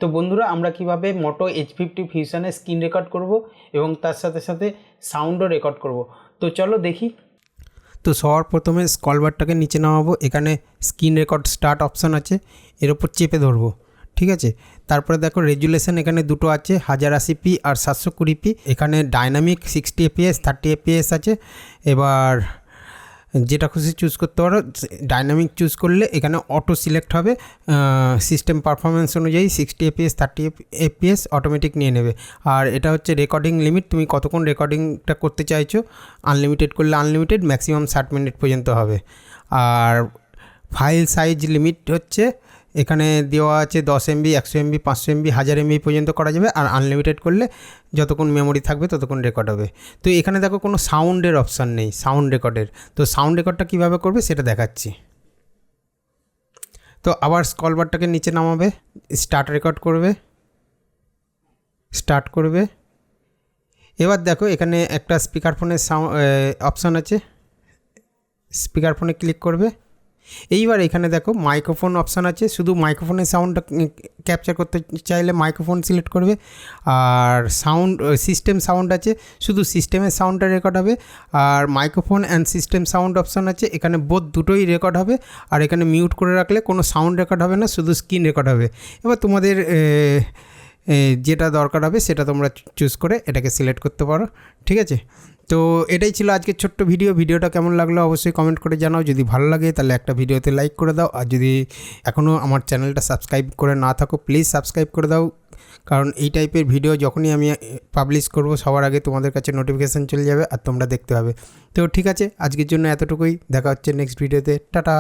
তো বন্ধুরা আমরা কিভাবে মোটো H50 ফিউশনে স্ক্রিন রেকর্ড করব এবং তার সাথে সাথে সাউন্ডও রেকর্ড করব। তো চলো দেখি। তো সবার প্রথমে স্ক্রল বারটাকে নিচে নামাবো, এখানে স্ক্রিন রেকর্ড স্টার্ট অপশান আছে, এর ওপর চেপে ধরবো, ঠিক আছে। তারপরে দেখো রেজুলেশন এখানে দুটো আছে, 1080p আর 720p। এখানে ডাইনামিক 60 fps 30 fps আছে। এবার যেটা খুশি চুজ করতে পারো। ডাইনামিক চুজ করলে এখানে অটো সিলেক্ট হবে, সিস্টেম পারফরমেন্স অনুযায়ী 60 fps 30 fps অটোমেটিক নিয়ে নেবে। আর এটা হচ্ছে রেকর্ডিং লিমিট, তুমি কতক্ষণ রেকর্ডিংটা করতে চাইছো। আনলিমিটেড করলে আনলিমিটেড, ম্যাক্সিমাম 60 মিনিট পর্যন্ত হবে। আর ফাইল সাইজ লিমিট হচ্ছে এখানে দেওয়া আছে 10 MB 100 MB 500 MB 1000 MB পর্যন্ত করা যাবে। আর আনলিমিটেড করলে যতক্ষণ মেমোরি থাকবে ততক্ষণ রেকর্ড হবে। তো এখানে দেখো কোনো সাউন্ডের অপশান নেই, সাউন্ড রেকর্ডের। তো সাউন্ড রেকর্ডটা কীভাবে করবে সেটা দেখাচ্ছি। তো আবার স্ক্রল বারটাকে নিচে নামাবে, স্টার্ট রেকর্ড করবে, স্টার্ট করবে। এবার দেখো এখানে একটা স্পিকার ফোনের অপশান আছে, স্পিকার ফোনে ক্লিক করবে। এইবার এখানে দেখো মাইক্রোফোন অপশান আছে, শুধু মাইক্রোফোনের সাউন্ডটা ক্যাপচার করতে চাইলে মাইক্রোফোন সিলেক্ট করবে। আর সাউন্ড সিস্টেম সাউন্ড আছে, শুধু সিস্টেমের সাউন্ডটা রেকর্ড হবে। আর microphone and system sound option আছে, এখানে বোথ দুটোই রেকর্ড হবে। আর এখানে মিউট করে রাখলে কোনো সাউন্ড রেকর্ড হবে না, শুধু স্ক্রিন রেকর্ড হবে। এবার তোমাদের যেটা দরকার হবে সেটা তোমরা চুজ করে এটাকে সিলেক্ট করতে পারো, ঠিক আছে। তো এটাই ছিল আজকের ছোট্ট ভিডিওটা কেমন লাগলো অবশ্যই কমেন্ট করে জানাও। যদি ভালো লাগে তাহলে একটা ভিডিওতে লাইক করে দাও। আর যদি এখনও আমার চ্যানেলটা সাবস্ক্রাইব করে না থাকো প্লিজ সাবস্ক্রাইব করে দাও, কারণ এই টাইপের ভিডিও যখনই আমি পাবলিশ করব সবার আগে তোমাদের কাছে নোটিফিকেশান চলে যাবে আর তোমরা দেখতে পাবে। তো ঠিক আছে, আজকের জন্য এতটুকুই, দেখা হচ্ছে নেক্সট ভিডিওতে। টাটা।